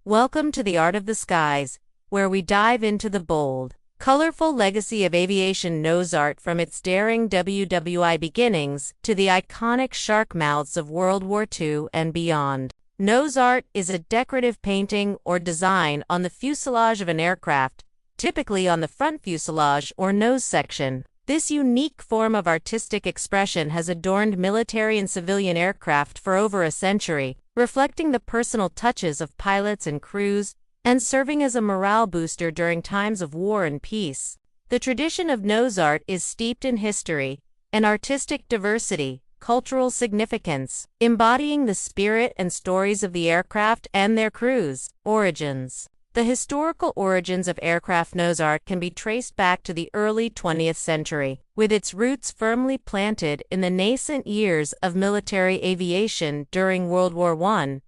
Welcome to the Art of the Skies, where we dive into the bold, colorful legacy of aviation nose art from its daring WWI beginnings to the iconic shark mouths of World War II and beyond. Nose art is a decorative painting or design on the fuselage of an aircraft, typically on the front fuselage or nose section. This unique form of artistic expression has adorned military and civilian aircraft for over a century, reflecting the personal touches of pilots and crews, and serving as a morale booster during times of war and peace. The tradition of nose art is steeped in history and artistic diversity, cultural significance, embodying the spirit and stories of the aircraft and their crews. Origins. The historical origins of aircraft nose art can be traced back to the early 20th century, with its roots firmly planted in the nascent years of military aviation during World War I.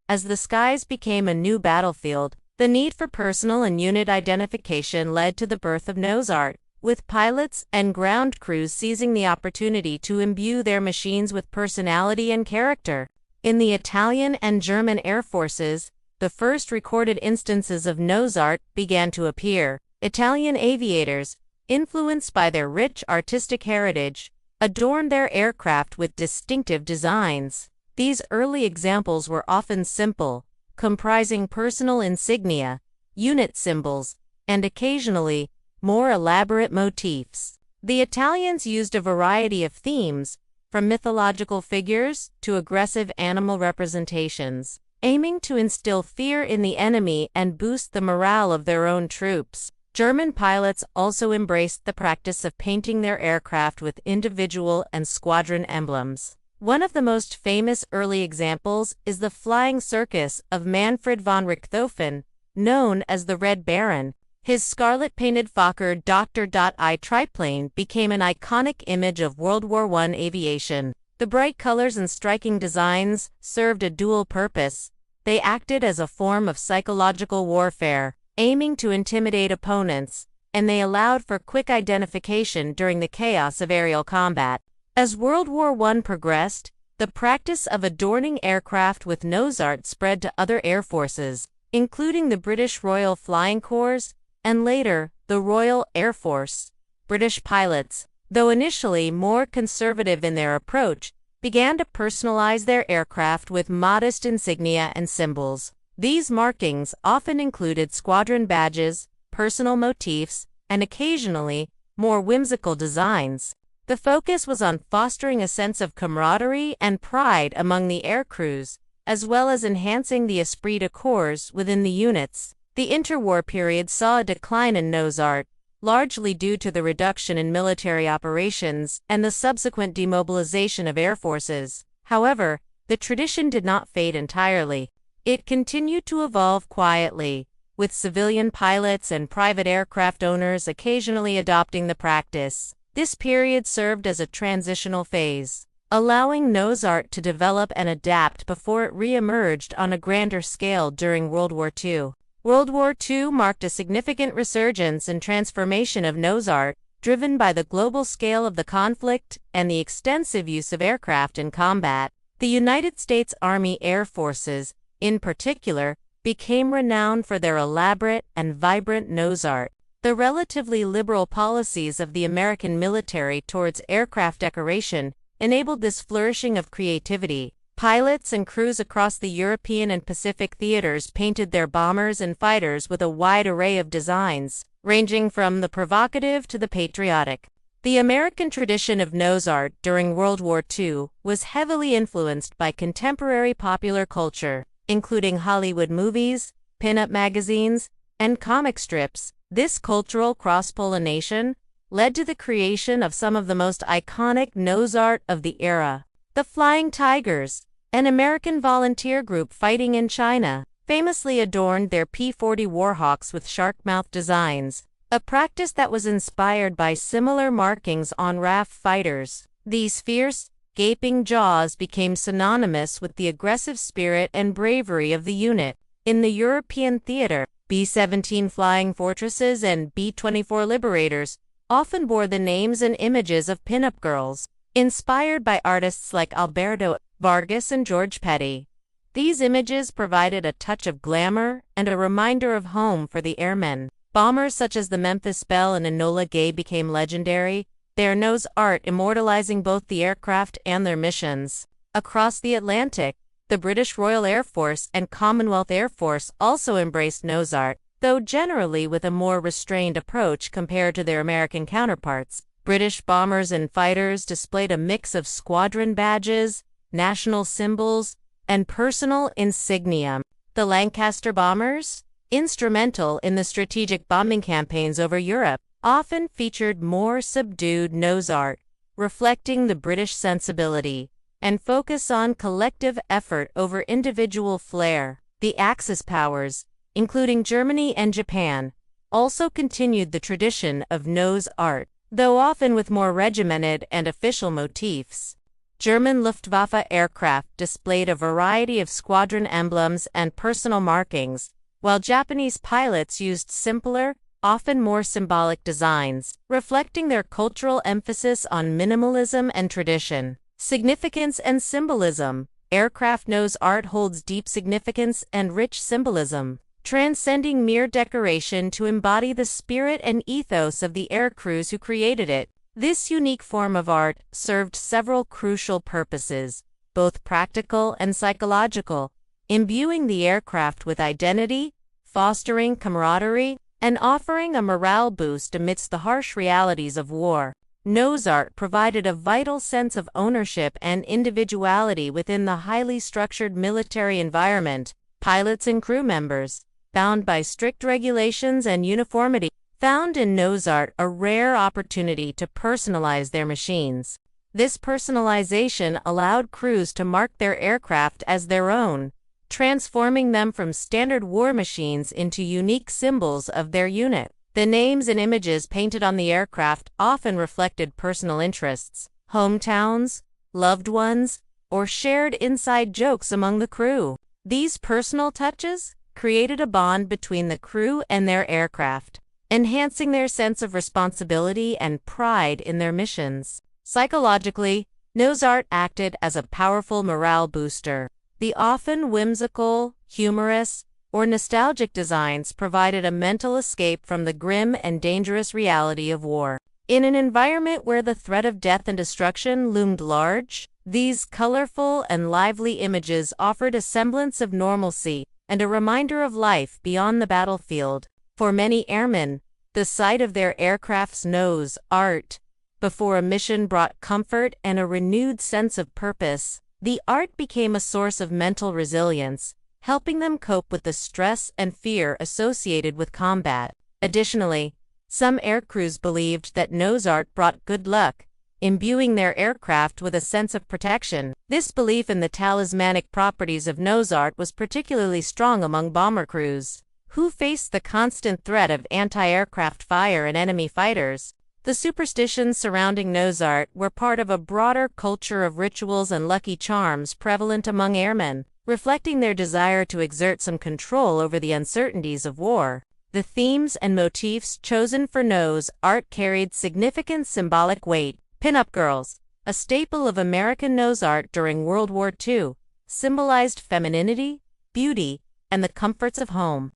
As the skies became a new battlefield, the need for personal and unit identification led to the birth of nose art, with pilots and ground crews seizing the opportunity to imbue their machines with personality and character. In the Italian and German air forces, the first recorded instances of nose art began to appear. Italian aviators, influenced by their rich artistic heritage, adorned their aircraft with distinctive designs. These early examples were often simple, comprising personal insignia, unit symbols, and occasionally, more elaborate motifs. The Italians used a variety of themes, from mythological figures to aggressive animal representations, aiming to instill fear in the enemy and boost the morale of their own troops. German pilots also embraced the practice of painting their aircraft with individual and squadron emblems. One of the most famous early examples is the flying circus of Manfred von Richthofen, known as the Red Baron. His scarlet-painted Fokker Dr.I triplane became an iconic image of World War I aviation. The bright colors and striking designs served a dual purpose. They acted as a form of psychological warfare, aiming to intimidate opponents, and they allowed for quick identification during the chaos of aerial combat. As World War I progressed, the practice of adorning aircraft with nose art spread to other air forces, including the British Royal Flying Corps, and later, the Royal Air Force. British pilots, though initially more conservative in their approach, began to personalize their aircraft with modest insignia and symbols. These markings often included squadron badges, personal motifs, and occasionally, more whimsical designs. The focus was on fostering a sense of camaraderie and pride among the air crews, as well as enhancing the esprit de corps within the units. The interwar period saw a decline in nose art, largely due to the reduction in military operations and the subsequent demobilization of air forces. However, the tradition did not fade entirely. It continued to evolve quietly, with civilian pilots and private aircraft owners occasionally adopting the practice. This period served as a transitional phase, allowing nose art to develop and adapt before it re-emerged on a grander scale during World War II. World War II marked a significant resurgence and transformation of nose art, driven by the global scale of the conflict and the extensive use of aircraft in combat. The United States Army Air Forces, in particular, became renowned for their elaborate and vibrant nose art. The relatively liberal policies of the American military towards aircraft decoration enabled this flourishing of creativity. Pilots and crews across the European and Pacific theaters painted their bombers and fighters with a wide array of designs, ranging from the provocative to the patriotic. The American tradition of nose art during World War II was heavily influenced by contemporary popular culture, including Hollywood movies, pin-up magazines, and comic strips. This cultural cross-pollination led to the creation of some of the most iconic nose art of the era. The Flying Tigers, an American volunteer group fighting in China, famously adorned their P-40 Warhawks with shark-mouth designs, a practice that was inspired by similar markings on RAF fighters. These fierce, gaping jaws became synonymous with the aggressive spirit and bravery of the unit. In the European theater, B-17 Flying Fortresses and B-24 Liberators often bore the names and images of pinup girls, inspired by artists like Alberto Vargas and George Petty. These images provided a touch of glamour and a reminder of home for the airmen. Bombers such as the Memphis Belle and Enola Gay became legendary, their nose art immortalizing both the aircraft and their missions. Across the Atlantic, the British Royal Air Force and Commonwealth Air Force also embraced nose art, though generally with a more restrained approach compared to their American counterparts. British bombers and fighters displayed a mix of squadron badges, national symbols, and personal insignia. The Lancaster bombers, instrumental in the strategic bombing campaigns over Europe, often featured more subdued nose art, reflecting the British sensibility and focus on collective effort over individual flair. The Axis powers, including Germany and Japan, also continued the tradition of nose art, though often with more regimented and official motifs. German Luftwaffe aircraft displayed a variety of squadron emblems and personal markings, while Japanese pilots used simpler, often more symbolic designs, reflecting their cultural emphasis on minimalism and tradition. Significance and symbolism. Aircraft nose art holds deep significance and rich symbolism, transcending mere decoration to embody the spirit and ethos of the aircrews who created it. This unique form of art served several crucial purposes, both practical and psychological, imbuing the aircraft with identity, fostering camaraderie, and offering a morale boost amidst the harsh realities of war. Nose art provided a vital sense of ownership and individuality within the highly structured military environment. Pilots and crew members, bound by strict regulations and uniformity, found in nose art a rare opportunity to personalize their machines. This personalization allowed crews to mark their aircraft as their own, transforming them from standard war machines into unique symbols of their unit. The names and images painted on the aircraft often reflected personal interests, hometowns, loved ones, or shared inside jokes among the crew. These personal touches created a bond between the crew and their aircraft, enhancing their sense of responsibility and pride in their missions. Psychologically, nose art acted as a powerful morale booster. The often whimsical, humorous, or nostalgic designs provided a mental escape from the grim and dangerous reality of war. In an environment where the threat of death and destruction loomed large, these colorful and lively images offered a semblance of normalcy and a reminder of life beyond the battlefield. For many airmen, the sight of their aircraft's nose art before a mission brought comfort and a renewed sense of purpose. The art became a source of mental resilience, helping them cope with the stress and fear associated with combat. Additionally, some aircrews believed that nose art brought good luck, imbuing their aircraft with a sense of protection. This belief in the talismanic properties of nose art was particularly strong among bomber crews, who faced the constant threat of anti-aircraft fire and enemy fighters. The superstitions surrounding nose art were part of a broader culture of rituals and lucky charms prevalent among airmen, reflecting their desire to exert some control over the uncertainties of war. The themes and motifs chosen for nose art carried significant symbolic weight. Pin-up girls, a staple of American nose art during World War II, symbolized femininity, beauty, and the comforts of home.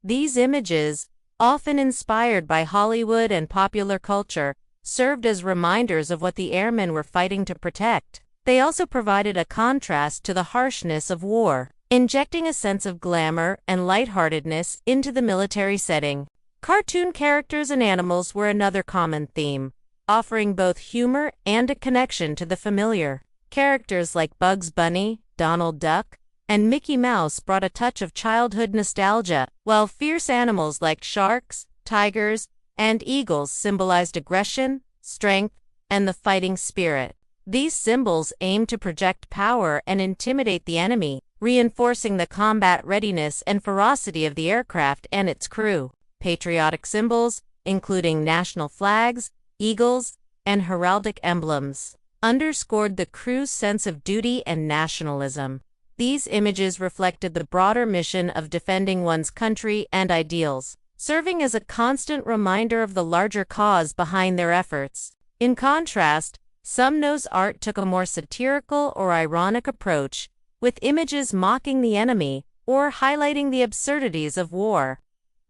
These images, often inspired by Hollywood and popular culture, served as reminders of what the airmen were fighting to protect. They also provided a contrast to the harshness of war, injecting a sense of glamour and lightheartedness into the military setting. Cartoon characters and animals were another common theme, offering both humor and a connection to the familiar. Characters like Bugs Bunny, Donald Duck, and Mickey Mouse brought a touch of childhood nostalgia, while fierce animals like sharks, tigers, and eagles symbolized aggression, strength, and the fighting spirit. These symbols aimed to project power and intimidate the enemy, reinforcing the combat readiness and ferocity of the aircraft and its crew. Patriotic symbols, including national flags, eagles, and heraldic emblems, underscored the crew's sense of duty and nationalism. These images reflected the broader mission of defending one's country and ideals, serving as a constant reminder of the larger cause behind their efforts. In contrast, some nose art took a more satirical or ironic approach, with images mocking the enemy or highlighting the absurdities of war.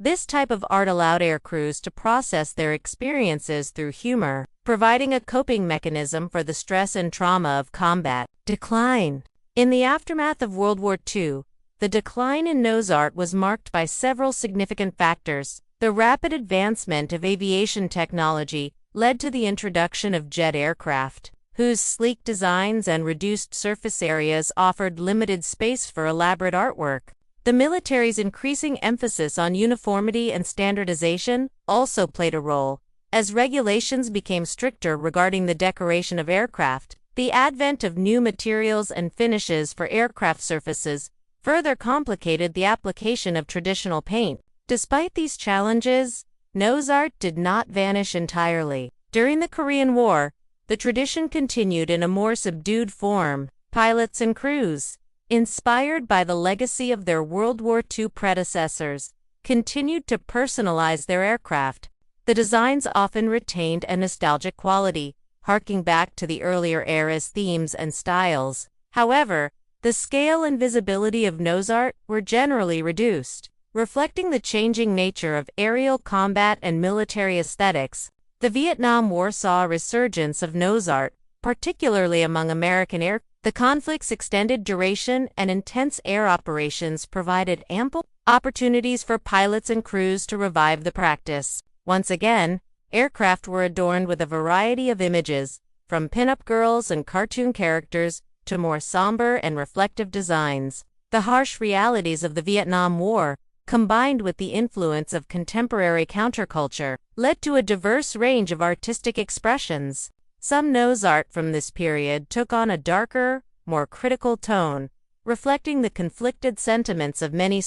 This type of art allowed aircrews to process their experiences through humor, providing a coping mechanism for the stress and trauma of combat. Decline. In the aftermath of World War II, the decline in nose art was marked by several significant factors. The rapid advancement of aviation technology led to the introduction of jet aircraft, whose sleek designs and reduced surface areas offered limited space for elaborate artwork. The military's increasing emphasis on uniformity and standardization also played a role. As regulations became stricter regarding the decoration of aircraft, the advent of new materials and finishes for aircraft surfaces further complicated the application of traditional paint. Despite these challenges, nose art did not vanish entirely. During the Korean War, the tradition continued in a more subdued form. Pilots and crews, inspired by the legacy of their World War II predecessors, continued to personalize their aircraft. The designs often retained a nostalgic quality, harking back to the earlier era's themes and styles. However, the scale and visibility of nose art were generally reduced, reflecting the changing nature of aerial combat and military aesthetics. The Vietnam War saw a resurgence of nose art, particularly among American air. The conflict's extended duration and intense air operations provided ample opportunities for pilots and crews to revive the practice. Once again, aircraft were adorned with a variety of images, from pin-up girls and cartoon characters to more somber and reflective designs. The harsh realities of the Vietnam War, combined with the influence of contemporary counterculture, led to a diverse range of artistic expressions. Some nose art from this period took on a darker, more critical tone, reflecting the conflicted sentiments of many.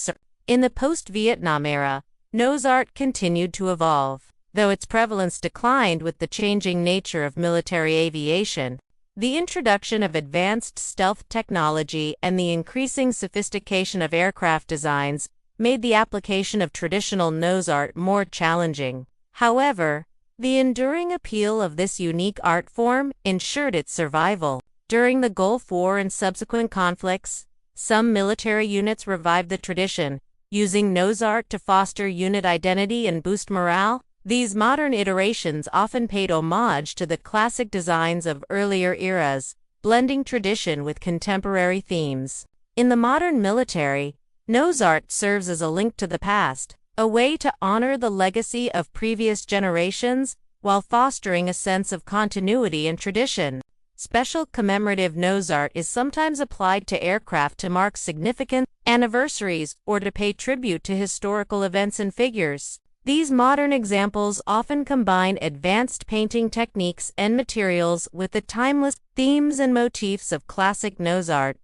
In the post-Vietnam era, nose art continued to evolve, though its prevalence declined with the changing nature of military aviation. The introduction of advanced stealth technology and the increasing sophistication of aircraft designs made the application of traditional nose art more challenging. However, the enduring appeal of this unique art form ensured its survival. During the Gulf War and subsequent conflicts, some military units revived the tradition, using nose art to foster unit identity and boost morale. These modern iterations often paid homage to the classic designs of earlier eras, blending tradition with contemporary themes. In the modern military, nose art serves as a link to the past, a way to honor the legacy of previous generations while fostering a sense of continuity and tradition. Special commemorative nose art is sometimes applied to aircraft to mark significant anniversaries or to pay tribute to historical events and figures. These modern examples often combine advanced painting techniques and materials with the timeless themes and motifs of classic nose art.